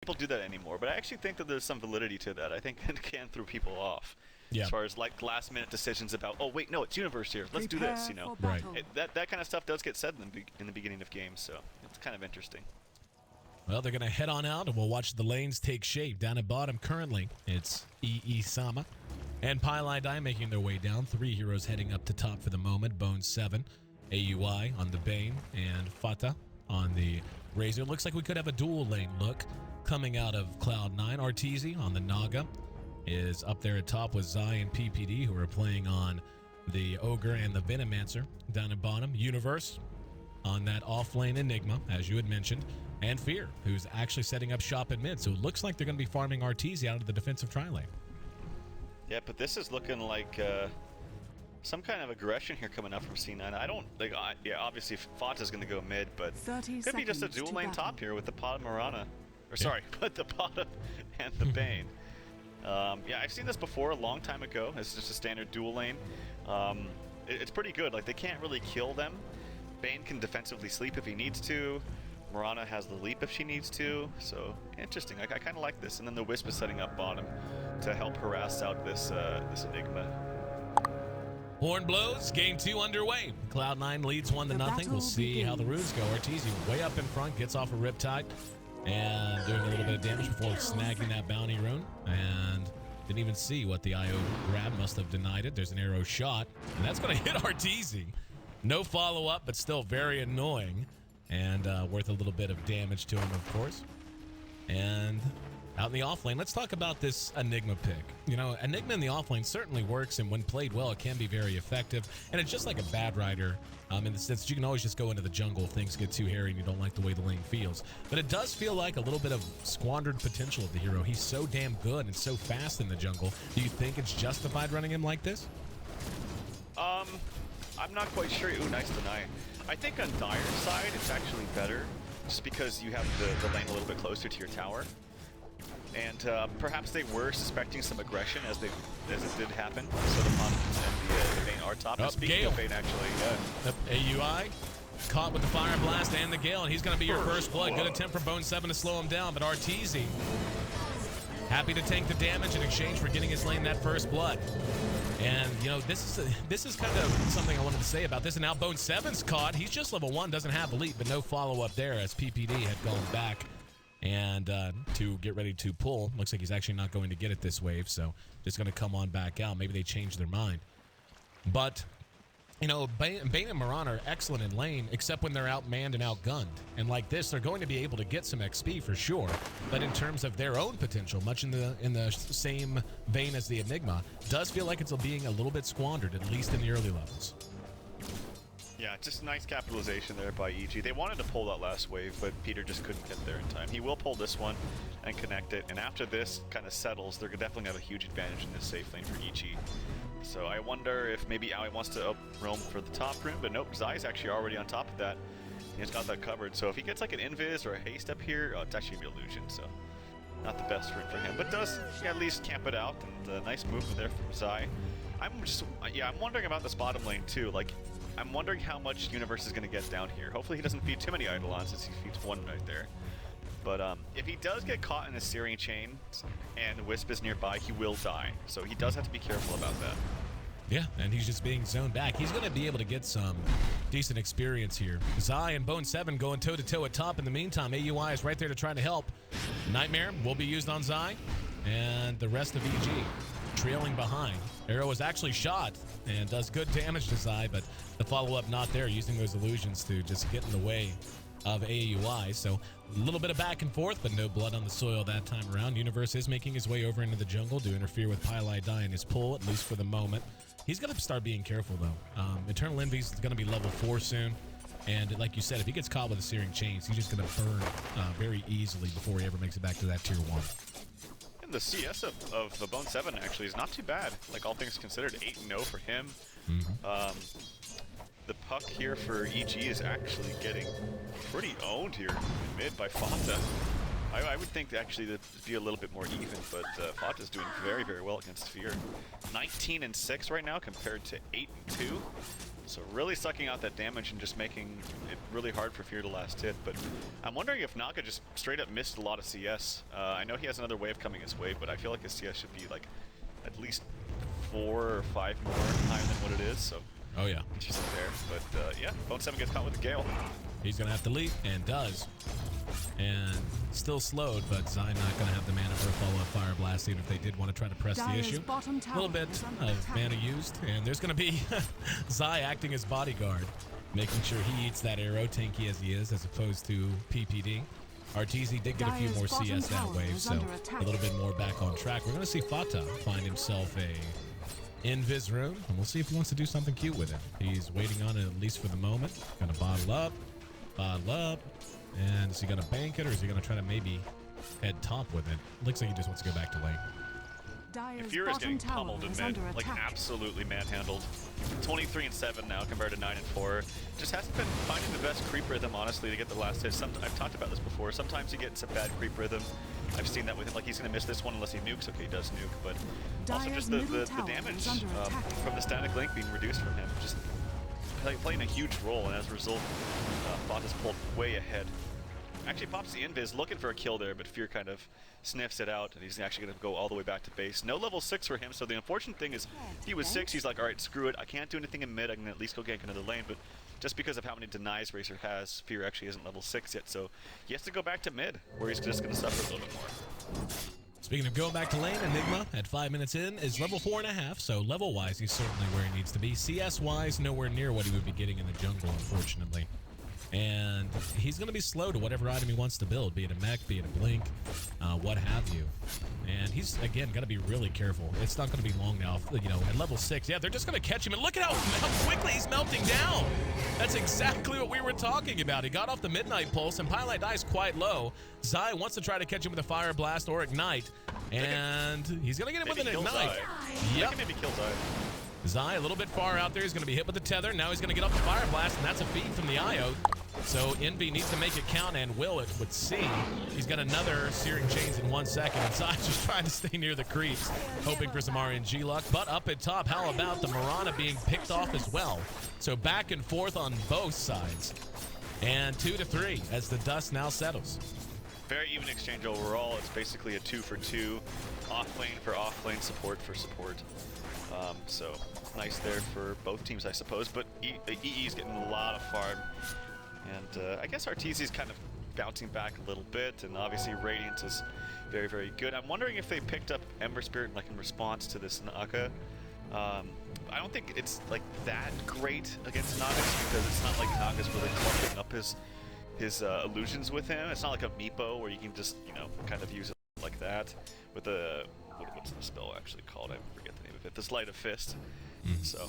people do that anymore, but I actually think that there's some validity to that. I think it can throw people off. Yeah. As far as like last minute decisions about, oh wait, no, it's universe here, let's do this, you know. Right. That kind of stuff does get said in the beginning of games, so it's kind of interesting. Well, they're going to head on out, and we'll watch the lanes take shape. Down at bottom currently, it's EE-sama and Pylai making their way down. 3 heroes heading up to top for the moment. Bone 7, AUI on the Bane, and Fata on the Razor. Looks like we could have a dual lane look coming out of CLOUD9. Arteezy on the Naga is up there at top with Zai and PPD, who are playing on the Ogre and the Venomancer. Down at bottom, Universe on that off-lane Enigma, as you had mentioned, and Fear, who's actually setting up shop at mid. So it looks like they're going to be farming Arteezy out of the defensive tri-lane. Yeah, but this is looking like some kind of aggression here coming up from C9. I don't like. Yeah, obviously Fata's going to go mid, but could be just a dual lane top here with the pot of Mirana, or sorry, with the pot of and the Bane. Yeah, I've seen this before a long time ago. It's just a standard dual lane. It's pretty good. Like they can't really kill them. Bane can defensively sleep if he needs to. Mirana has the leap if she needs to, so interesting. I kind of like this. And then the Wisp is setting up bottom to help harass out this this Enigma. Horn blows, game 2 underway. Cloud9 leads 1-0. We'll see how the runes go. Arteezy way up in front, gets off a Riptide, and doing a little bit of damage before snagging that bounty rune. And didn't even see what the IO grab, must have denied it. There's an arrow shot, and that's going to hit Arteezy. No follow-up, but still very annoying. And worth a little bit of damage to him, of course. And out in the offlane, let's talk about this Enigma pick. You know, Enigma in the offlane certainly works, and when played well, it can be very effective. And it's just like a bad rider in the sense that you can always just go into the jungle if things get too hairy and you don't like the way the lane feels. But it does feel like a little bit of squandered potential of the hero. He's so damn good and so fast in the jungle. Do you think it's justified running him like this? I'm not quite sure. Ooh, nice deny. I think on Dire's side, it's actually better, just because you have the lane a little bit closer to your tower. And perhaps they were suspecting some aggression as it did happen. So the Pond and the Bane are top. And speaking of Bane, actually, AUI caught with the Fire Blast and the Gale, and he's going to be your first blood. Good attempt from Bone 7 to slow him down, but Arteezy happy to tank the damage in exchange for getting his lane that first blood. And, you know, this is kind of something I wanted to say about this. And now Bone 7's caught. He's just level 1, doesn't have Elite, but no follow-up there as PPD had gone back and to get ready to pull. Looks like he's actually not going to get it this wave, so just going to come on back out. Maybe they changed their mind. But, you know, Bane and Mirana are excellent in lane, except when they're outmanned and outgunned. And like this, they're going to be able to get some XP for sure. But in terms of their own potential, much in the same vein as the Enigma, does feel like it's being a little bit squandered, at least in the early levels. Yeah, just nice capitalization there by EG. They wanted to pull that last wave, but Peter just couldn't get there in time. He will pull this one and connect it, and after this kind of settles, they're definitely going to have a huge advantage in this safe lane for EG. So I wonder if maybe Ali wants to roam for the top rune, but nope, Zai's actually already on top of that. He's got that covered. So if he gets like an invis or a haste up here, it's actually an illusion, so not the best rune for him. But does at least camp it out, and a nice movement there from Zai. I'm wondering about this bottom lane too. Like, I'm wondering how much Universe is going to get down here. Hopefully he doesn't feed too many Eidolons, since he feeds one right there. But if he does get caught in a Searing Chain and Wisp is nearby, he will die. So he does have to be careful about that. Yeah, and he's just being zoned back. He's going to be able to get some decent experience here. Zai and Bone 7 going toe-to-toe at top. In the meantime, AUI is right there to try to help. Nightmare will be used on Zai, and the rest of EG trailing behind. Arrow was actually shot and does good damage to Zai, but the follow-up not there, using those illusions to just get in the way of AUI. So a little bit of back and forth, but no blood on the soil that time around. Universe is making his way over into the jungle to interfere with Pylai in his pull, at least for the moment. He's going to start being careful, though. Eternal Envy's going to be level 4 soon. And like you said, if he gets caught with the Searing Chains, he's just going to burn very easily before he ever makes it back to that tier 1. And the CS of the Bone 7 actually is not too bad, like all things considered. 8-0 for him. The puck here for EG is actually getting pretty owned here in mid by Fata. I would think actually that it'd be a little bit more even, but Fata's doing very, very well against Fear. 19-6 right now compared to 8-2. So really sucking out that damage and just making it really hard for Fear to last hit. But I'm wondering if Naga just straight up missed a lot of CS. I know he has another wave coming his way, but I feel like his CS should be like at least 4 or 5 more higher than what it is. So oh yeah, just there. But yeah, Bone 7 gets caught with the Gale. He's gonna have to leap, and does. And still slowed, but Zai not gonna have the mana for a follow-up Fire Blast, even if they did want to try to press the issue. A little bit of mana used, and there's gonna be Zai acting as bodyguard, making sure he eats that arrow, tanky as he is, as opposed to PPD. Arteezy did get a few more CS that wave, so a little bit more back on track. We're gonna see Fata find himself a invis room, and we'll see if he wants to do something cute with it. He's waiting on it, at least for the moment. Gonna bottle up. And is he gonna bank it, or is he gonna try to maybe head top with it? Looks like he just wants to go back to lane. Fear is getting pummeled in mid, like absolutely manhandled. 23-7 now compared to 9-4. Just hasn't been finding the best creep rhythm, honestly, to get the last hit. I've talked about this before. Sometimes he gets a bad creep rhythm. I've seen that with him. Like, he's gonna miss this one unless he nukes. Okay, he does nuke, but also just the damage from the static link being reduced from him, just playing a huge role, and as a result, Fata's pulled way ahead. Actually pops the invis, looking for a kill there, but Fear kind of sniffs it out, and he's actually going to go all the way back to base. No level 6 for him, so the unfortunate thing is, he was 6, he's like, alright, screw it, I can't do anything in mid, I can at least go gank another lane, but just because of how many denies Racer has, Fear actually isn't level 6 yet, so he has to go back to mid, where he's just going to suffer a little bit more. Speaking of going back to lane, Enigma at 5 minutes in is level 4.5, so level-wise he's certainly where he needs to be. CS-wise, nowhere near what he would be getting in the jungle, unfortunately. And he's going to be slow to whatever item he wants to build, be it a mech, be it a blink, what have you. And he's, again, got to be really careful. It's not going to be long now, you know, at level 6. Yeah, they're just going to catch him, and look at how quickly he's melting down. That's exactly what we were talking about. He got off the Midnight Pulse, and Pylite dies quite low. Zai wants to try to catch him with a Fire Blast or Ignite, and he's going to get him with an Ignite. Yep. Maybe kill Zai. Zai a little bit far out there. He's going to be hit with the tether. Now he's going to get off the Fire Blast, and that's a feed from the IO. So Envy needs to make it count, and will, it would seem. He's got another Searing Chains in 1 second, and Zai's just trying to stay near the creeps, hoping for some RNG luck. But up at top, how about the Mirana being picked off as well? So back and forth on both sides. And 2-3 as the dust now settles. Very even exchange overall. It's basically a 2-for-2, off lane for off lane, support for support. So nice there for both teams, I suppose. But EE's getting a lot of farm, and I guess Arteezy's kind of bouncing back a little bit, and obviously Radiant is very, very good. I'm wondering if they picked up Ember Spirit like in response to this Naga. I don't think it's like that great against Nagas, because it's not like Naga's really clumping up his illusions with him. It's not like a Meepo where you can just, you know, kind of use it like that with the what's the spell actually called? I forget the name of it. The Sleight of Fist. So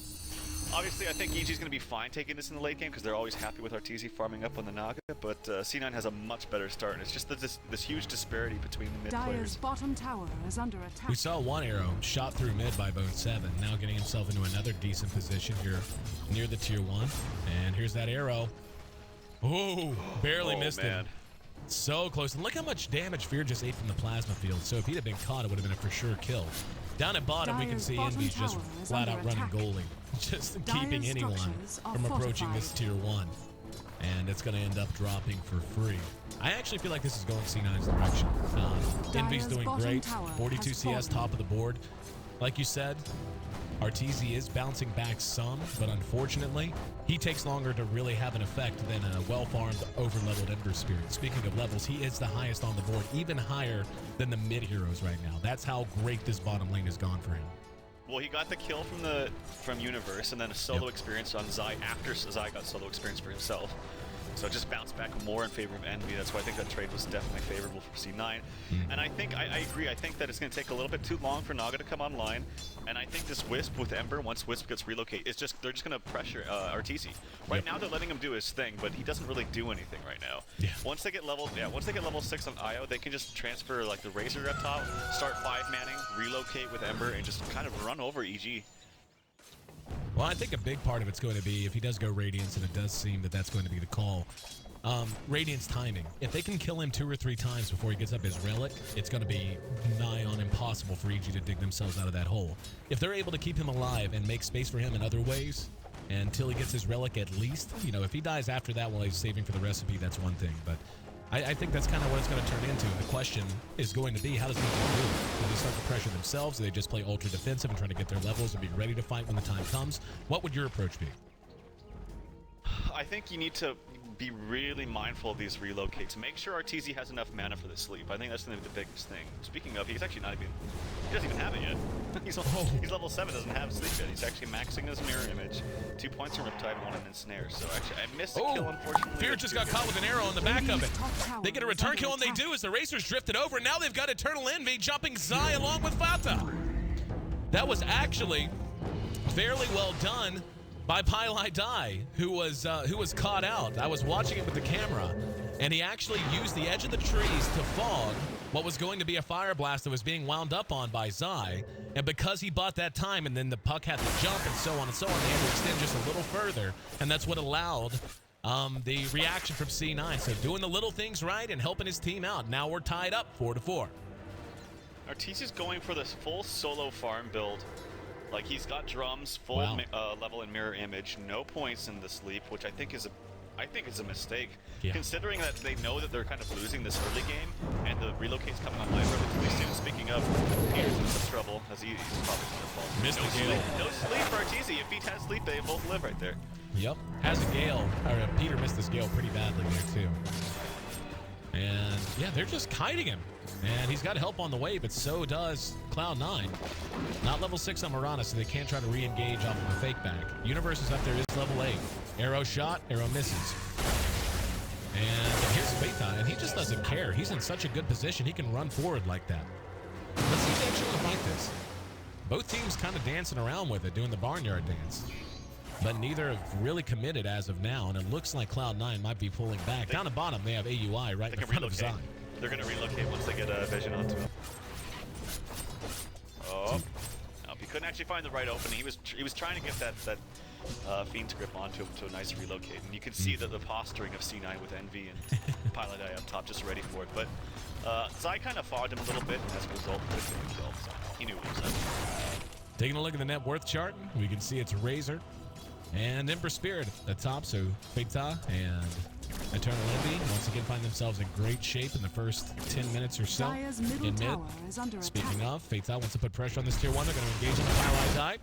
obviously I think EG's going to be fine taking this in the late game, because they're always happy with Arteezy farming up on the Naga, but C9 has a much better start, and it's just this huge disparity between the mid players. Bottom tower is under attack. We saw one arrow shot through mid by Bone 7, now getting himself into another decent position here near the tier 1, and here's that arrow. Oh, barely missed him. So close. And look how much damage Fear just ate from the plasma field. So if he'd have been caught, it would have been a for sure kill. Down at bottom, we can see Envy's just flat out running goalie. Just keeping anyone from approaching this tier 1. And it's going to end up dropping for free. I actually feel like this is going C9's direction. Envy's doing great. 42 CS, top of the board. Like you said, Arteezy is bouncing back some, but unfortunately, he takes longer to really have an effect than a well-farmed, over-leveled Ember Spirit. Speaking of levels, he is the highest on the board, even higher than the mid-heroes right now. That's how great this bottom lane has gone for him. Well, he got the kill from Universe, and then a solo experience on Zai after Zai got solo experience for himself. So it just bounced back more in favor of Envy. That's why I think that trade was definitely favorable for C9. And I think, I agree, I think that it's going to take a little bit too long for Naga to come online. And I think this Wisp with Ember, once Wisp gets relocated, they're just going to pressure Arteezy. Right now they're letting him do his thing, but he doesn't really do anything right now. Once they get level 6 on IO, they can just transfer like the Razor up top, start 5-manning, relocate with Ember, and just kind of run over EG. Well, I think a big part of it's going to be, if he does go Radiance, and it does seem that that's going to be the call, Radiant's timing. If they can kill him 2 or 3 times before he gets up his relic, it's going to be nigh on impossible for EG to dig themselves out of that hole. If they're able to keep him alive and make space for him in other ways until he gets his relic at least, you know, if he dies after that while he's saving for the recipe, that's one thing. But I think that's kind of what it's going to turn into. The question is going to be, how does EG do it? Do they start to pressure themselves? Do they just play ultra defensive and try to get their levels and be ready to fight when the time comes? What would your approach be? I think you need to be really mindful of these relocates. Make sure Arteezy has enough mana for the sleep. I think that's going to be the biggest thing. Speaking of, he's actually not even... He doesn't even have it yet. He's level 7, doesn't have sleep yet. He's actually maxing his mirror image. 2 points from Riptide, 1 in Snare. So actually, I missed the kill, unfortunately. Fear just got caught with an arrow on the back of it. They get a return kill, and they do as the Racers drifted over. And now they've got Eternal Envy jumping Zai along with Fata. That was actually fairly well done by Pylai Dai, who was caught out. I was watching it with the camera, and he actually used the edge of the trees to fog what was going to be a fire blast that was being wound up on by Zai. And because he bought that time, and then the puck had to jump and so on and so on, they had to extend just a little further, and that's what allowed the reaction from C9. So doing the little things right and helping his team out. Now we're tied up 4-4. Arteezy's going for this full solo farm build. Like, he's got drums, full level and mirror image, no points in the sleep, which I think is a mistake, considering that they know that they're kind of losing this early game, and the relocate's coming online relatively soon. Speaking of, Peter's in some trouble, as he's probably going to fall. Missed the Gale. No sleep for Arteezy. If he has sleep, they both live right there. Yep, has a Gale, or Peter missed this Gale pretty badly there too. And yeah, they're just kiting him. And he's got help on the way, but so does CLOUD9. Not level 6 on Mirana, so they can't try to re-engage off of a fake back. Universe is up there, is level 8. Arrow shot, arrow misses. And here's Phaethon, and he just doesn't care. He's in such a good position, he can run forward like that. Let's see if they actually want to fight this. Both teams kind of dancing around with it, doing the barnyard dance. But neither have really committed as of now, and it looks like CLOUD9 might be pulling back. Down the bottom, they have AUI right in front of Zai. They're going to relocate once they get a vision onto him. Oh, nope, he couldn't actually find the right opening. He was trying to get that Fiend's Grip onto him to a nice relocate, and you can see that the posturing of C9 with Envy and Pylai Dai up top just ready for it. But Zai kind of fogged him a little bit, and as a result, couldn't get the kill, so he knew what was up. Taking a look at the net worth chart, we can see it's Razor and Ember Spirit at the top, so Phaethon and Eternal Envy once again find themselves in great shape in the first 10 minutes or so in mid. Speaking of, Phaethon wants to put pressure on this tier 1. They're going to engage in the Pylai Dai.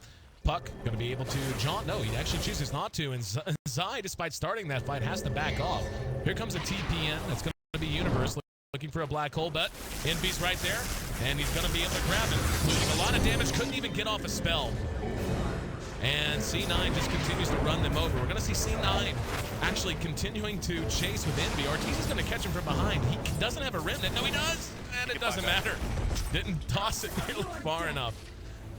Puck going to be able to jaunt. No, he actually chooses not to, and Zai, despite starting that fight, has to back off. Here comes a TPN. That's going to be Universe looking for a black hole, but Envy's right there, and he's going to be able to grab him, including a lot of damage. Couldn't even get off a spell. And C9 just continues to run them over. We're going to see C9 actually continuing to chase with Envy. Arteezy's going to catch him from behind. He doesn't have a remnant. No, he does. And it doesn't matter. Didn't toss it nearly far enough.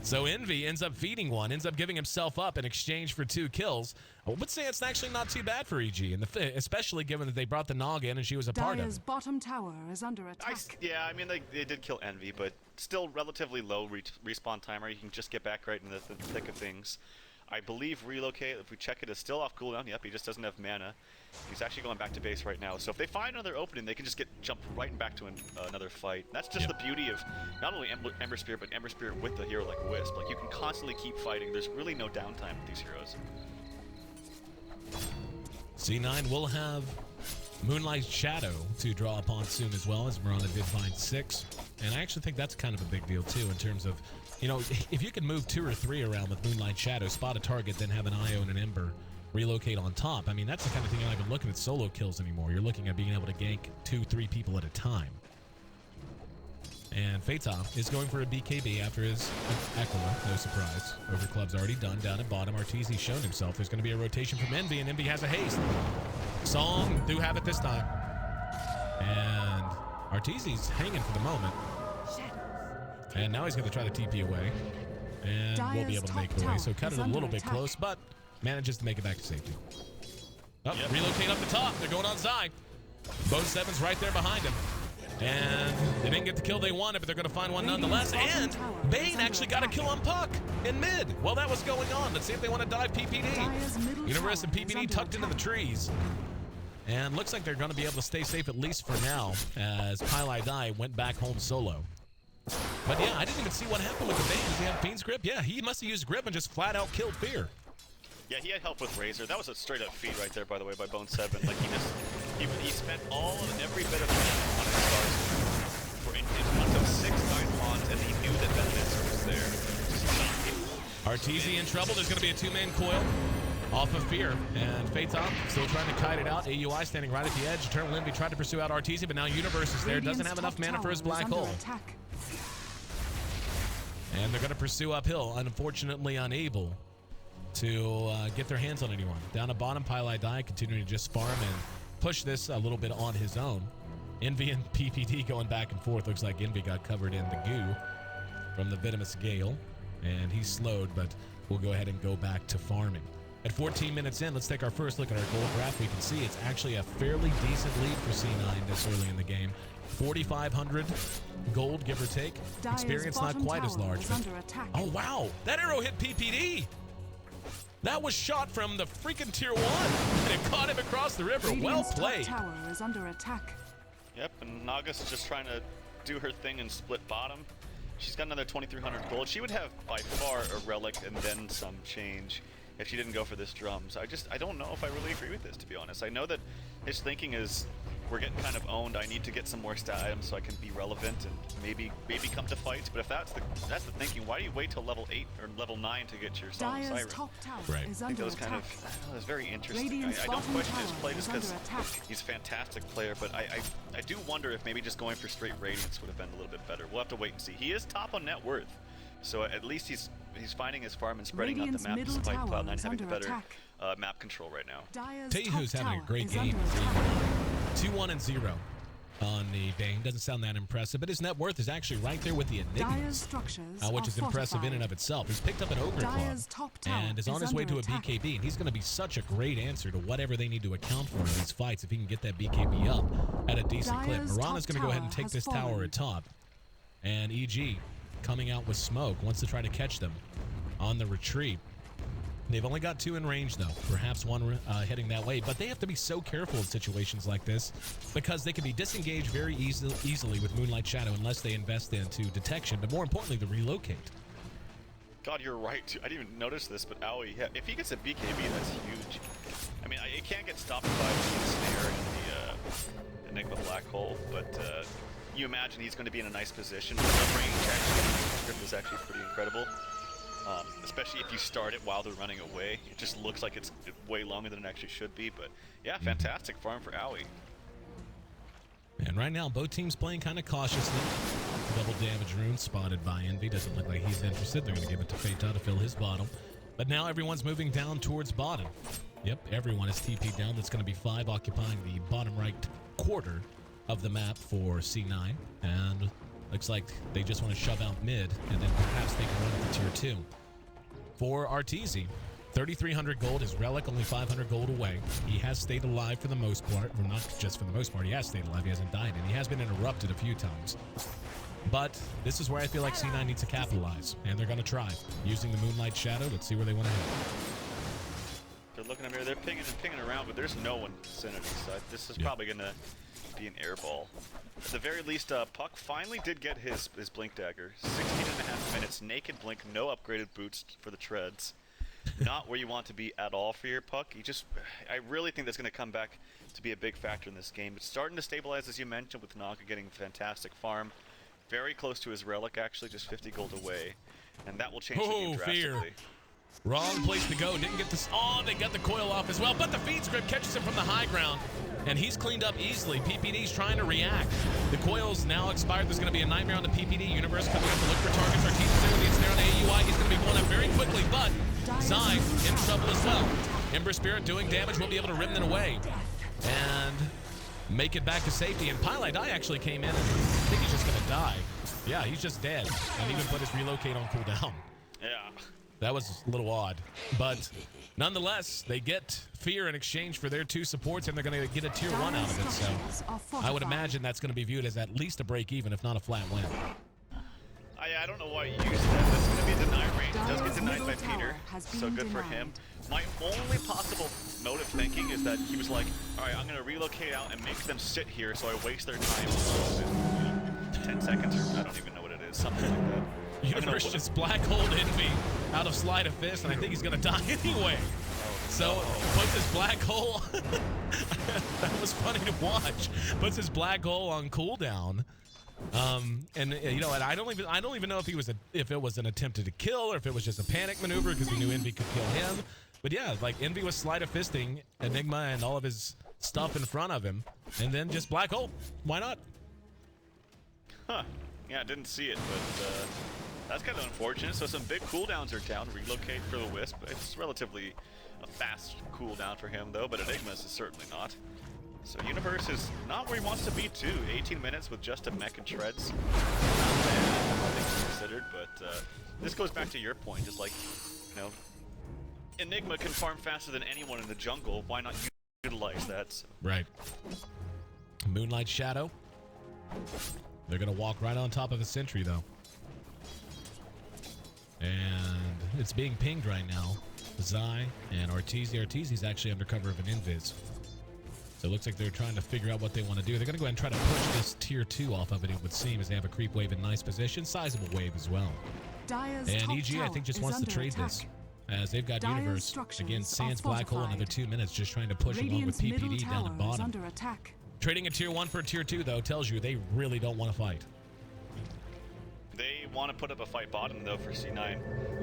So Envy ends up feeding one, ends up giving himself up in exchange for 2 kills. I would say it's actually not too bad for EG, especially given that they brought the Naga in and she was a part of it. Bottom tower is under attack. Yeah, I mean, they did kill Envy, but still relatively low respawn timer. You can just get back right in the thick of things. I believe Relocate, if we check it, is still off cooldown. Yep, he just doesn't have mana. He's actually going back to base right now. So if they find another opening, they can just get jumped right back to another fight. That's just the beauty of not only Ember Spirit, but Ember Spirit with a hero like Wisp. Like, you can constantly keep fighting. There's really no downtime with these heroes. C9 will have Moonlight Shadow to draw upon soon as well, as Mirana did find 6. And I actually think that's kind of a big deal too, in terms of, you know, if you can move 2 or 3 around with Moonlight Shadow, spot a target, then have an Io and an Ember relocate on top. I mean, that's the kind of thing you're not even looking at solo kills anymore. You're looking at being able to gank 2, 3 people at a time. And Phaethon is going for a BKB after his Aquila, no surprise. Overclub's already done down at bottom. Arteezy's shown himself. There's going to be a rotation from Envy, and Envy has a haste. Song do have it this time. And Arteezy's hanging for the moment. And now he's going to try to TP away. And we'll be able to make the way. So cut it a little bit close, but manages to make it back to safety. Oh, relocate up the top. They're going on Zai. Both 7's right there behind him. And they didn't get the kill they wanted, but they're going to find one nonetheless. And Bane actually got a kill on Puck in mid. While that was going on, let's see if they want to dive PPD. Universe and PPD tucked into the trees. And looks like they're going to be able to stay safe at least for now, as CLOUD9 went back home solo. But yeah, I didn't even see what happened with the bane. Does he have Fiend's Grip? Yeah, he must have used Grip and just flat out killed Fear. Yeah, he had help with Razor. That was a straight up feed right there, by the way, by Bone 7. Like, he spent every bit of mana on his stars for in front of 6 9 pawns, and he knew that Benefits was there. Arteezy in trouble. There's going to be a 2-man coil off of Fear, and Phaeton still trying to kite it out. AUI standing right at the edge. Eternal Envy tried to pursue out Arteezy, but now Universe is there. Doesn't have enough mana for his black hole. And they're going to pursue uphill, unfortunately unable to get their hands on anyone. Down at bottom, CLOUD9 continuing to just farm and push this a little bit on his own. Envy and PPD going back and forth. Looks like Envy got covered in the goo from the Venomous Gale, and he's slowed, but we'll go ahead and go back to farming. At 14 minutes in, let's take our first look at our gold graph. We can see it's actually a fairly decent lead for C9 this early in the game. 4,500 gold, give or take. Experience not quite as large. Oh, wow. That arrow hit PPD. That was shot from the freaking tier 1, and it caught him across the river. Well played. Tower is under attack. Yep, and Naga's just trying to do her thing and split bottom. She's got another 2,300 gold. She would have by far a relic and then some change if she didn't go for this drum. So I don't know if I really agree with this, to be honest. I know that his thinking is, we're getting kind of owned. I need to get some more stat items so I can be relevant and maybe come to fights. But if that's the thinking, why do you wait till level 8 or level 9 to get your Song Siren? Top tower Right. is I think under that was kind attack. of, I don't know, it was very interesting. Radiant's I don't bottom question his tower play is just because under attack. he's a fantastic player, but I do wonder if maybe just going for straight Radiance would have been a little bit better. We'll have to wait and see. He is top on net worth, so at least he's finding his farm and spreading Radiant's out the map middle despite tower CLOUD9 is having the under better attack. map control right now. Dire's Tell you top who's having a tower great is game. under attack. 2-1-0 on the Bane. Doesn't sound that impressive, but his net worth is actually right there with the Dire's Enigmas, structures which is are impressive in and of itself. He's picked up an Ogre Club Dire's top tower and is on his way to a under attack. BKB, and he's going to be such a great answer to whatever they need to account for in these fights if he can get that BKB up at a decent clip. Dire's Mirana's going to top go ahead and tower take has this tower fallen. atop, and EG coming out with smoke wants to try to catch them on the retreat. They've only got 2 in range, though. Perhaps one heading that way. But they have to be so careful in situations like this because they can be disengaged very easily with Moonlight Shadow unless they invest into detection. But more importantly, the relocate. God, you're right, too. I didn't even notice this, but Aoi, if he gets a BKB, that's huge. I mean, it can't get stopped by the snare and the Enigma Black Hole, but you imagine he's going to be in a nice position. The range actually, script is actually pretty incredible. Especially if you start it while they're running away. It just looks like it's way longer than it actually should be, but yeah, fantastic farm for Aoi. And right now, both teams playing kind of cautiously. Double damage rune spotted by Envy. Doesn't look like he's interested. They're going to give it to Phaeton to fill his bottom. But now everyone's moving down towards bottom. Yep, everyone is TP'd down. That's going to be 5 occupying the bottom right quarter of the map for C9. And looks like they just want to shove out mid, and then perhaps they can run it to tier 2. For Arteezy, 3,300 gold. His relic only 500 gold away. He has stayed alive for the most part. Well, not just for the most part. He has stayed alive. He hasn't died, and he has been interrupted a few times. But this is where I feel like C9 needs to capitalize, and they're going to try. Using the Moonlight Shadow, let's see where they want to head. They're looking at me, they're pinging and pinging around, but there's no one in the vicinity, so this is probably going to be an air ball. At the very least, Puck finally did get his Blink Dagger. 16.5 minutes, naked Blink, no upgraded boots for the treads. Not where you want to be at all for your Puck. I really think that's going to come back to be a big factor in this game. It's starting to stabilize, as you mentioned, with Naga getting a fantastic farm. Very close to his relic, actually, just 50 gold away. And that will change the game drastically. Fear. Wrong place to go. Didn't get this. Oh, they got the coil off as well. But the feed script catches him from the high ground. And he's cleaned up easily. PPD's trying to react. The coil's now expired. There's going to be a nightmare on the PPD. Universe coming up to look for targets. Arteezy's there with the ensnare on the AUI. He's going to be blown up very quickly. But Zai in trouble as well. Ember Spirit doing damage. Will be able to remnant away. And make it back to safety. And CLOUD9 actually came in and I think he's just going to die. Yeah, he's just dead. And even put his relocate on cooldown. Yeah. That was a little odd. But nonetheless, they get Fear in exchange for their 2 supports, and they're going to get a tier 1 out of it. So I would imagine that's going to be viewed as at least a break even, if not a flat win. I don't know why you used that. That's going to be deny range. Does get Dire's denied by middle tower Peter, has so been good for denied. him. My only possible mode of thinking is that he was like, all right, I'm going to relocate out and make them sit here so I waste their time. So, 10 seconds or I don't even know what it is, something like that. Universe just black holed Envy out of Sleight of Fist, and I think he's gonna die anyway. So puts his black hole. That was funny to watch. Puts his black hole on cooldown. And you know, and I don't even know if it was an attempted to kill or if it was just a panic maneuver because he knew Envy could kill him. But yeah, like Envy was Sleight of Fisting Enigma and all of his stuff in front of him, and then just black hole. Why not? Huh. Yeah, I didn't see it, but that's kind of unfortunate. So some big cooldowns are down. Relocate for the Wisp. It's relatively a fast cooldown for him, though, but Enigma's is certainly not. So Universe is not where he wants to be, too. 18 minutes with just a mech and treads. Not bad, all things considered, but this goes back to your point. Just like, you know, Enigma can farm faster than anyone in the jungle. Why not utilize that? So. Right. Moonlight Shadow. They're going to walk right on top of a sentry, though. And it's being pinged right now. Zai and Arteezy. Arteezy's actually under cover of an invis. So it looks like they're trying to figure out what they want to do. They're going to go ahead and try to push this tier 2 off of it, it would seem, as they have a creep wave in nice position. Sizable wave as well. Dire's And top EG, I think, just tower wants is to trade under this. attack. As they've got Dire's Universe, structures again, are Sans Black Hole, another fortified. 2 minutes, just trying to push along with Radiant's middle PPD down the tower is bottom. under attack. Trading a tier 1 for a tier 2, though, tells you they really don't want to fight. They want to put up a fight bottom, though, for C9.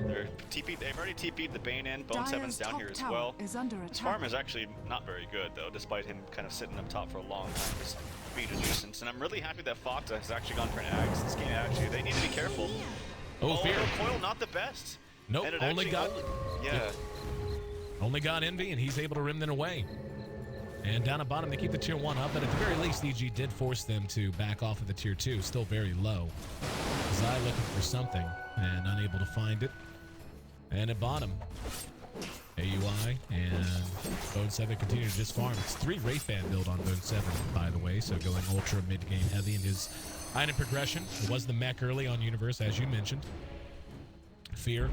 They've already TP'd the Bane in. Bone 7's down here as well. Is under His attack. farm is actually not very good, though, despite him kind of sitting up top for a long time. Just being a nuisance. And I'm really happy that Fox has actually gone for an Axe. This game, actually, they need to be careful. Oh, fear. Coil, not the best. Nope, And it only actually got... Yeah. Only got Envy, and he's able to rim them away. And down at bottom, they keep the tier 1 up, but at the very least, EG did force them to back off of the tier 2. Still very low. Zai looking for something, and unable to find it. And at bottom, AUI and Bone 7 continue to just farm. It's 3 Wraith Band build on Bone 7, by the way, so going ultra mid-game heavy in his item progression. It was the mech early on Universe, as you mentioned. Fear.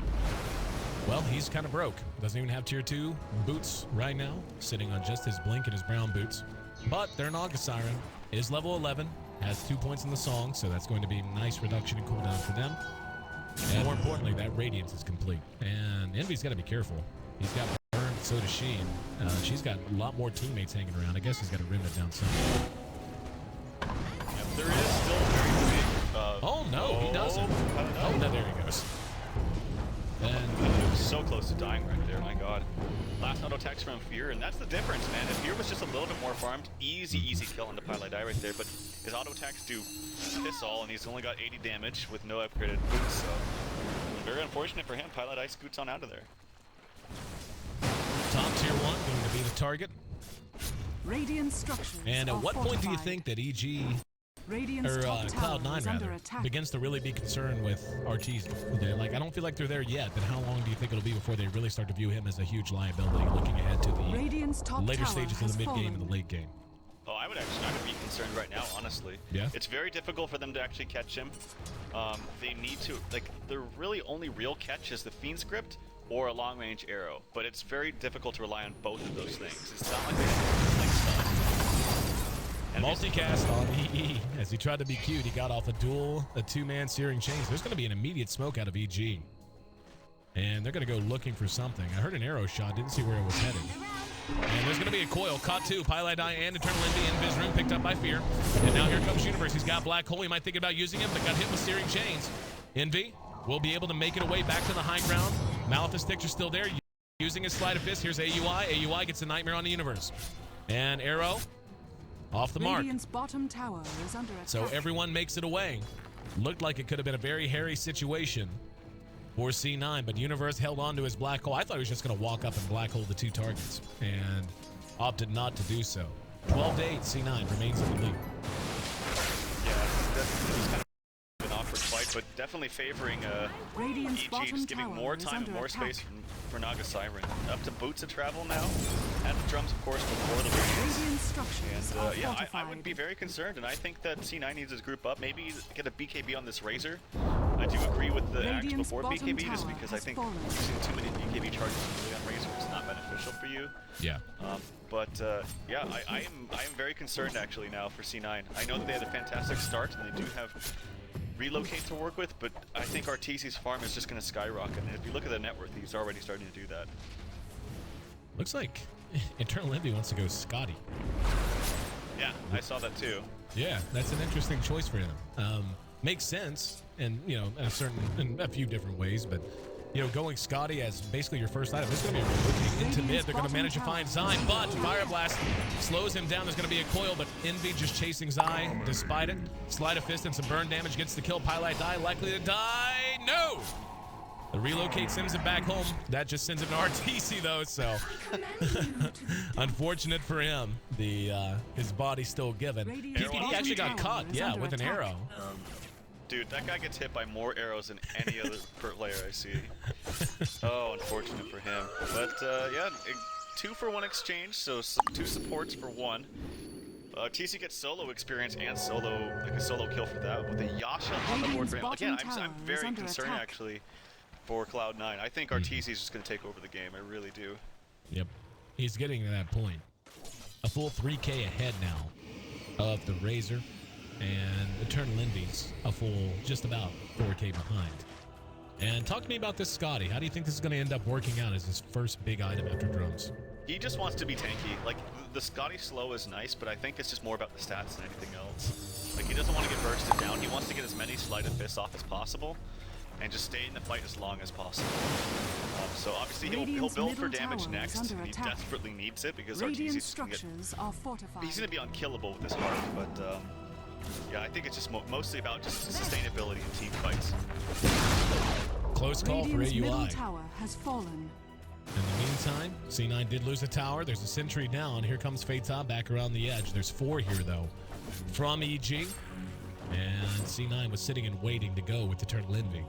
Well, he's kind of broke. Doesn't even have tier 2 boots right now, sitting on just his blink and his brown boots. But their Naga Siren is level 11, has 2 points in the song, so that's going to be a nice reduction in cooldown for them. And more importantly, that Radiance is complete. And Envy's got to be careful. He's got burned, so does she. And, she's got a lot more teammates hanging around. I guess he's got to rim it down some. Yep, there is still very big... oh, no, he doesn't. Oh, no, there he goes. And he was so close to dying right there, my god. Last auto attacks from Fear, and that's the difference, man. If Fear was just a little bit more farmed, easy kill on the Pilot Die right there, but his auto attacks do piss all, and he's only got 80 damage with no upgraded boots, so very unfortunate for him. Pilot Die scoots on out of there. Top tier 1 going to be the target. Radiant structures And at are what point do you fortified. think that EG... Radiant's or top tower CLOUD9 is under rather, attack. begins to really be concerned with Arteezy? Like, I don't feel like they're there yet, but how long do you think it'll be before they really start to view him as a huge liability looking ahead to the Radiant's top later tower stages has of the mid-game fallen. and the late game? Oh, I would be concerned right now, honestly. Yeah? It's very difficult for them to actually catch him. They need to, like, the really only real catch is the Fiend script or a long-range arrow, but it's very difficult to rely on both of those things. It's not like they have like stuff. Multicast on EE. As he tried to be cute, he got off a 2-man Searing Chains. There's going to be an immediate smoke out of EG. And they're going to go looking for something. I heard an arrow shot, didn't see where it was headed. And there's going to be a coil. Caught 2. Pilot Die and Eternal Envy in Viz room, picked up by Fear. And now here comes Universe. He's got Black Hole. He might think about using him, but got hit with Searing Chains. Envy will be able to make it away back to the high ground. Malithus Sticks are still there, using his Sleight of Fist. Here's AUI. AUI gets a Nightmare on the Universe. And Arrow off the mark. Radiant's bottom tower is under attack. So everyone makes it away. Looked like it could have been a very hairy situation for C9, but Universe held on to his black hole. I thought he was just going to walk up and black hole the 2 targets, and opted not to do so. 12-8, C9 remains in the lead. Yeah, definitely was kind of an awkward fight, but definitely favoring Radiant's EG, bottom just giving tower more is time and under more attack. space for Naga Siren. Up to boots of travel now. Had the drums, of course, before the Radiance. Radiant structures And are yeah, I fortified. would be very concerned, and I think that C9 needs to group up. Maybe get a BKB on this Razor. I do agree with the axe Radiant's before bottom BKB, just tower because I has think fallen. using too many BKB charges early on Razor is not beneficial for you. Yeah. Yeah, I am very concerned actually now for C9. I know that they had a fantastic start and they do have relocate to work with, but I think Arteezy's farm is just going to skyrocket. And if you look at the net worth, he's already starting to do that. Looks like Eternal Envy wants to go Scotty. Yeah, I saw that too. Yeah, that's an interesting choice for him. Makes sense, and you know, in a few different ways, but you know, going Scotty as basically your first item, this is going to be looking into mid. They're going to manage to find Zai, but Fire Blast slows him down. There's going to be a coil, but Envy just chasing Zai despite it. Sleight of fist and some burn damage gets the kill. Pylite die, likely to die. No! The relocate sends him back home. That just sends him to Arteezy though, so unfortunate for him. His body's still given. PPD actually got caught, yeah, with an arrow. Dude, that guy gets hit by more arrows than any other player I see. Oh, unfortunate for him. But yeah, 2-for-1 exchange, so 2 supports for 1. TC gets solo experience and a solo kill for that with a Yasha on the board for him. Again, I'm very concerned actually for CLOUD9. I think Arteezy is just going to take over the game. I really do. Yep, he's getting to that point. A full 3K ahead now of the Razor. And Eternal Envy's a full just about 4K behind. And talk to me about this Scotty. How do you think this is going to end up working out as his first big item after drones? He just wants to be tanky. Like, the Scotty slow is nice, but I think it's just more about the stats than anything else. Like, he doesn't want to get bursted down. He wants to get as many sleight of fists off as possible and just stay in the fight as long as possible. So obviously he'll build for damage next. He desperately needs it because Arteezy's going he's going to be unkillable with this heart, but yeah, I think it's just mostly about just sustainability in team fights. Close call for AUI. Middle tower has fallen. In the meantime, C9 did lose a tower. There's a sentry down. Here comes Fata back around the edge. There's 4 here, though, from EG. And C9 was sitting and waiting to go with Eternal Envy.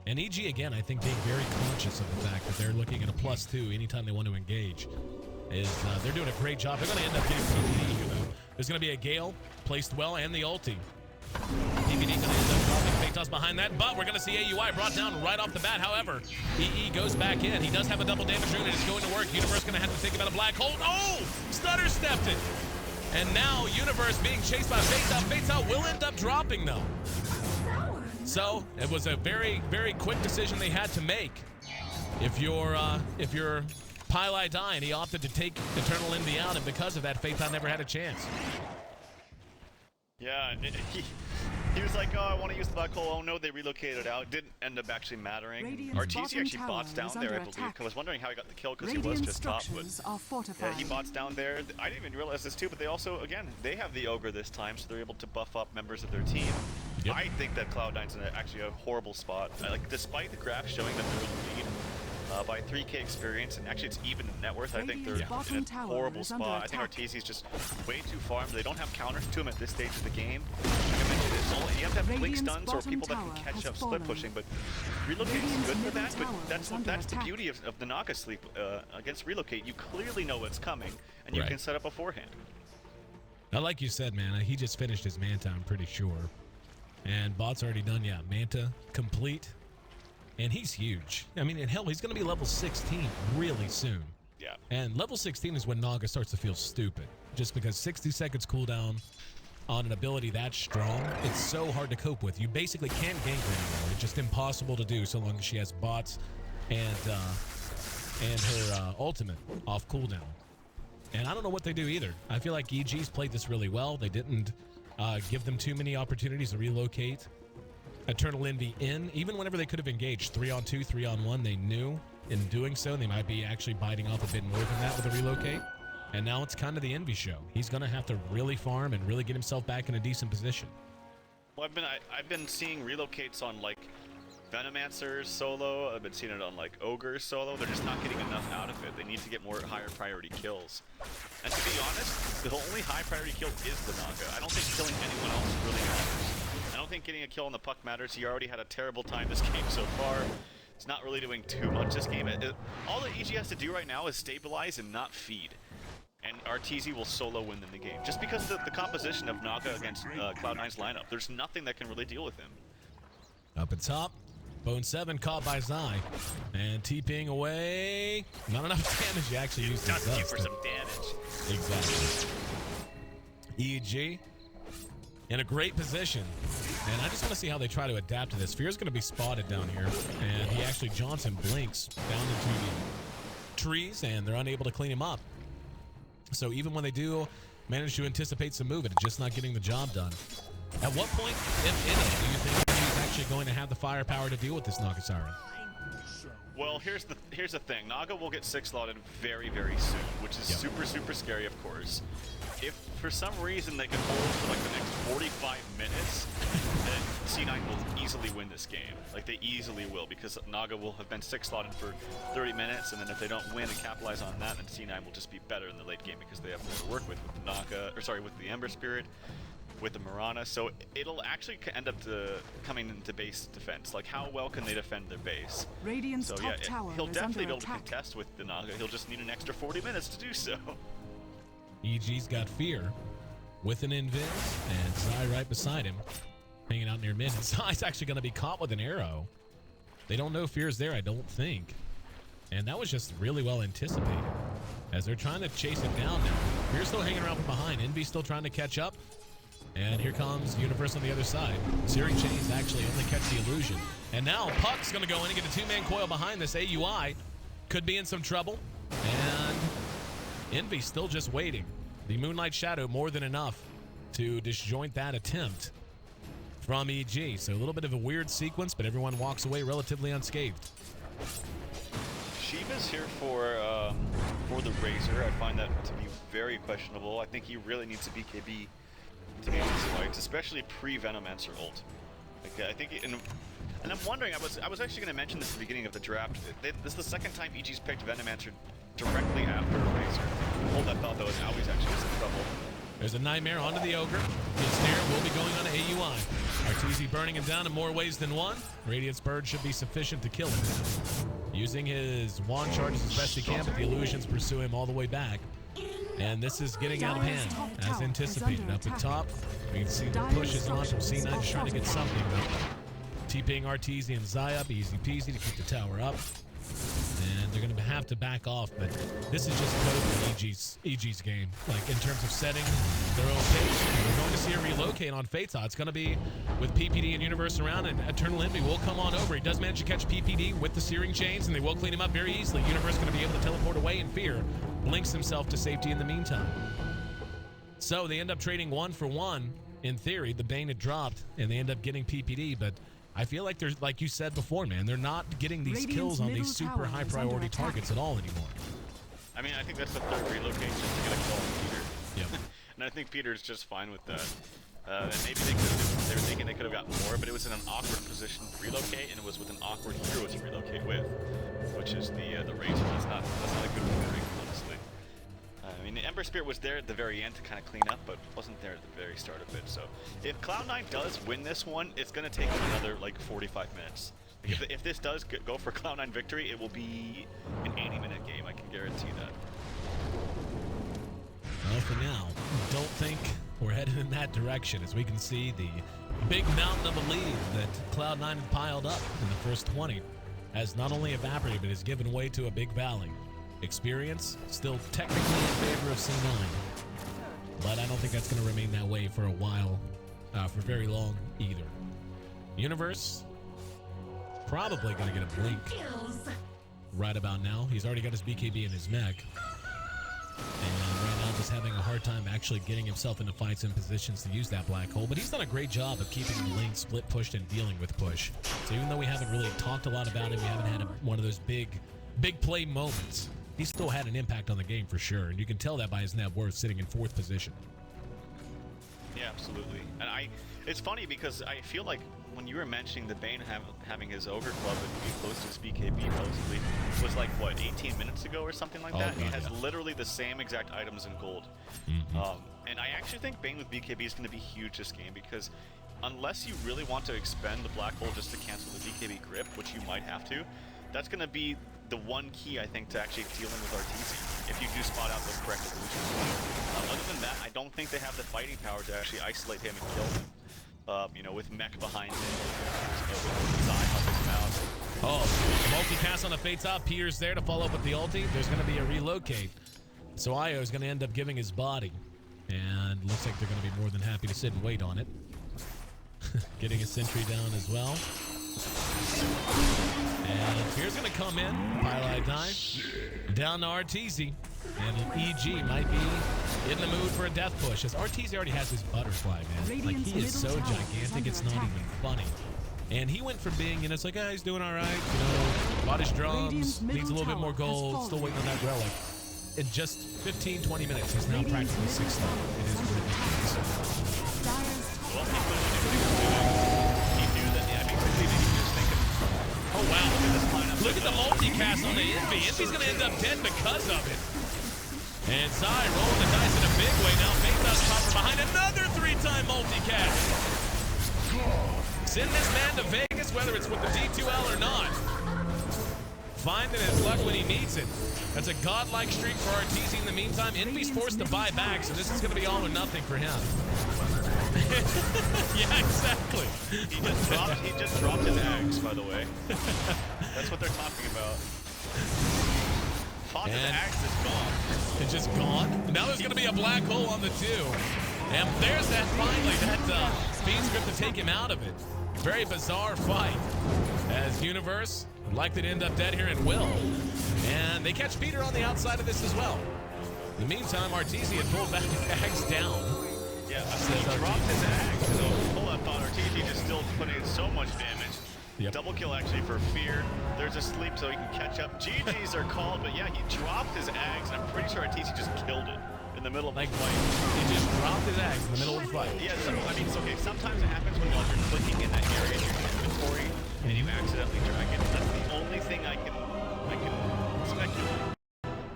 And EG, again, I think being very conscious of the fact that they're looking at a +2 anytime they want to engage. They're doing a great job. They're going to end up getting PPD here, though. There's going to be a Gale placed well and the ulti. PPD going to end up dropping Phaetos behind that, but we're going to see AUI brought down right off the bat. However, EE goes back in. He does have a double damage rune and it's going to work. Universe going to have to think about a black hole. Oh! Stutter stepped it! And now Universe being chased by Phaetos. Phaetos will end up dropping, though. So, it was a very, very quick decision they had to make. If you're Pylai die, and he opted to take Eternal Envy out, and because of that, Phaeton never had a chance. Yeah, he was like, oh, I want to use the black hole. Oh no, they relocated out. It didn't end up actually mattering. Arteezy actually bots down there, I believe. I was wondering how he got the kill because he was just top. But yeah, he bots down there. I didn't even realize this too, but they also, again, they have the Ogre this time, so they're able to buff up members of their team. Yep. I think that Cloud9's in actually a horrible spot. Like, despite the graph showing that they're in the lead by 3K experience, and actually it's even net worth, I think they're in a horrible spot. I think Arteezy's just way too farmed. They don't have counters to him at this stage of the game. Like I mentioned, you have to have blink stuns or people that can catch up split pushing, but relocate is good for that, but that's the beauty of the Naga sleep. Against relocate, you clearly know what's coming, and you can set up beforehand. Now, like you said, man, he just finished his Manta, I'm pretty sure. And bot's already done, yeah. Manta complete. And he's huge. I mean, and hell, he's going to be level 16 really soon. Yeah. And level 16 is when Naga starts to feel stupid. Just because 60 seconds cooldown on an ability that strong, it's so hard to cope with. You basically can't gank her anymore. It's just impossible to do so long as she has bots and her ultimate off cooldown. And I don't know what they do either. I feel like EG's played this really well. They didn't give them too many opportunities to relocate Eternal Envy in. Even whenever they could have engaged 3-on-2, 3-on-1, they knew in doing so they might be actually biting off a bit more than that with a relocate. And now it's kind of the Envy show. He's going to have to really farm and really get himself back in a decent position. Well, I've been seeing relocates on like Venomancers solo. I've been seeing it on like Ogres solo. They're just not getting enough out of it. They need to get more higher priority kills. And to be honest, the only high priority kill is the Naga. I don't think killing anyone else really matters. I don't think getting a kill on the puck matters. He already had a terrible time this game so far. He's not really doing too much this game. All that EG has to do right now is stabilize and not feed. And Arteezy will solo win in the game. Just because of the composition of Naga against Cloud9's lineup, there's nothing that can really deal with him. Up at top, Bone 7 caught by Zai. And TPing away. Not enough damage. He actually used his Dusty for some damage. Exactly. EG in a great position. And I just want to see how they try to adapt to this. Fear's going to be spotted down here. And he actually, Johnson blinks down into the trees, and they're unable to clean him up. So even when they do manage to anticipate some movement, it's just not getting the job done. At what point, if any, do you think he's actually going to have the firepower to deal with this Naga Siren? Well, here's the thing. Naga will get 6 slotted very, very soon, which is super, super scary, of course. If for some reason they can hold for like the next 45 minutes, then C9 will easily win this game. Like, they easily will, because Naga will have been 6 slotted for 30 minutes, and then if they don't win and capitalize on that, then C9 will just be better in the late game because they have more to work with the Naga, or sorry, with the Ember Spirit, with the Mirana. So it'll actually end up coming into base defense. Like, how well can they defend their base? Radiant's So top tower he'll is definitely be under able to attack. contest with the Naga. He'll just need an extra 40 minutes to do so. EG's got Fear with an invis, and Zai right beside him, hanging out near mid. And Zai's actually going to be caught with an arrow. They don't know Fear's there, I don't think. And that was just really well anticipated, as they're trying to chase it down now. Fear's still hanging around from behind. Envy's still trying to catch up. And here comes Universe on the other side. Searing Chains actually only catch the illusion. And now Puck's going to go in and get a 2-man coil behind this. AUI could be in some trouble. And Envy still just waiting. The Moonlight Shadow more than enough to disjoint that attempt from EG. So a little bit of a weird sequence, but everyone walks away relatively unscathed. Shiva's here for the Razor. I find that to be very questionable. I think he really needs a BKB to be in these fights, especially pre-Venomancer ult. Like, I think, and I'm wondering, I was actually going to mention this at the beginning of the draft. This is the second time EG's picked Venomancer directly after Razor. Hold that thought, though, as Aui's actually in trouble. There's a Nightmare onto the Ogre. The snare will be going on to AUI. Arteezy burning him down in more ways than one. Radiant's Bird should be sufficient to kill him. Using his wand charges as best he can, but the illusions pursue him all the way back. And this is getting out of hand, as anticipated. Up at top, we can see the push is launched from C9, just trying to get something, but TPing Arteezy and Zai up, easy peasy to keep the tower up. And they're going to have to back off, but this is just code for EG's game. Like, in terms of setting their own pace, we're going to see a relocate on Phaeton. It's going to be with PPD and Universe around, and Eternal Envy will come on over. He does manage to catch PPD with the Searing Chains, and they will clean him up very easily. Universe going to be able to teleport away in Fear. Blinks himself to safety in the meantime. So they end up trading 1 for 1. In theory, the Bane had dropped, and they end up getting PPD, but I feel like there's, like you said before, man, they're not getting these kills on these super high priority targets at all anymore. I mean, I think that's the third relocation to get a call on Peter. Yep. And I think Peter's just fine with that. And maybe they were thinking they could have gotten more, but it was in an awkward position to relocate, and it was with an awkward hero to relocate with, which is the Razor. That's not a good ordering, honestly. I mean, the Ember Spirit was there at the very end to kind of clean up, but wasn't there at the very start of it. So if CLOUD9 does win this one, it's going to take them another like 45 minutes. Like, if this does go for CLOUD9 victory, it will be an 80-minute game. I can guarantee that. Well, for now, don't think we're headed in that direction, as we can see the big mountain of a lead that CLOUD9 had piled up in the first 20 has not only evaporated, but has given way to a big valley. Experience still technically in favor of C9, but I don't think that's going to remain that way for a while, for very long either. Universe probably going to get a blink right about now. He's already got his BKB in his mech, and right now just having a hard time actually getting himself into fights and positions to use that black hole, but he's done a great job of keeping the lane split pushed and dealing with push. So even though we haven't really talked a lot about him, we haven't had one of those big play moments, he still had an impact on the game for sure, and you can tell that by his net worth sitting in 4th position. Yeah, absolutely. And it's funny because I feel like when you were mentioning the Bane having his Ogre Club and being close to his BKB supposedly was like, what, 18 minutes ago or something like that? God, he has yeah. literally the same exact items in gold. And I actually think Bane with BKB is going to be huge this game, because unless you really want to expend the black hole just to cancel the BKB grip, which you might have to, that's going to be the one key, I think, to actually dealing with Arteezy, if you do spot out the correct illusions. Other than that, I don't think they have the fighting power to actually isolate him and kill him. You know, with mech behind him, with Zai helping him out. multicast on the Fate top. Peter's there to follow up with the ulti. There's going to be a relocate. So Io is going to end up giving his body. And looks like they're going to be more than happy to sit and wait on it. Getting a sentry down as well. And Fear's going to come in. Pylite dive. Down to Arteezy. And EG might be in the mood for a death push. As Arteezy already has his butterfly, man. Like, he is so gigantic, it's not even funny. And he went from being, it's like, he's doing all right. Bought his drums, needs a little bit more gold, still waiting on that relic. In just 15, 20 minutes, he's now practically 6-star. It is ridiculous. Well, he knew that, yeah, basically he was thinking, oh wow, look at this lineup. Look at the multicast on the Envy. Envy's going to end up dead because of it. And Sai rolling the dice in a big way. Now Faith up top from behind. Another 3-time multicast. Send this man to Vegas, whether it's with the D2L or not. Finding his luck when he needs it. That's a godlike streak for Arteezy in the meantime. Envy's forced to buy back, so this is going to be all or nothing for him. Yeah, exactly. He just dropped his eggs, by the way. That's what they're talking about. Fox's axe is gone. It's just gone. Now there's going to be a black hole on the 2. And there's that finally, that Fiend script to take him out of it. Very bizarre fight. As Universe would likely to end up dead here and will. And they catch Peter on the outside of this as well. In the meantime, Arteezy had pulled back his axe down. Yeah, he dropped his axe. So pull-up thought Arteezy just still putting in so much damage. Yep. Double kill actually for Fear. There's a sleep so he can catch up. GG's are called, but yeah, he dropped his axe, and I'm pretty sure Arteezy just killed it in the middle of the fight. He just dropped his axe in the middle of the fight. Yeah, so, I mean, it's okay. Sometimes it happens when you're clicking in that area in your inventory and you accidentally drag it. That's the only thing I can speculate.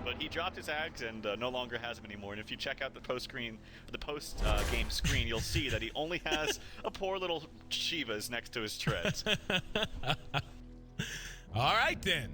But he dropped his axe and no longer has them anymore. And if you check out the post-game screen, you'll see that he only has a poor little Shivas next to his treads. All right, then.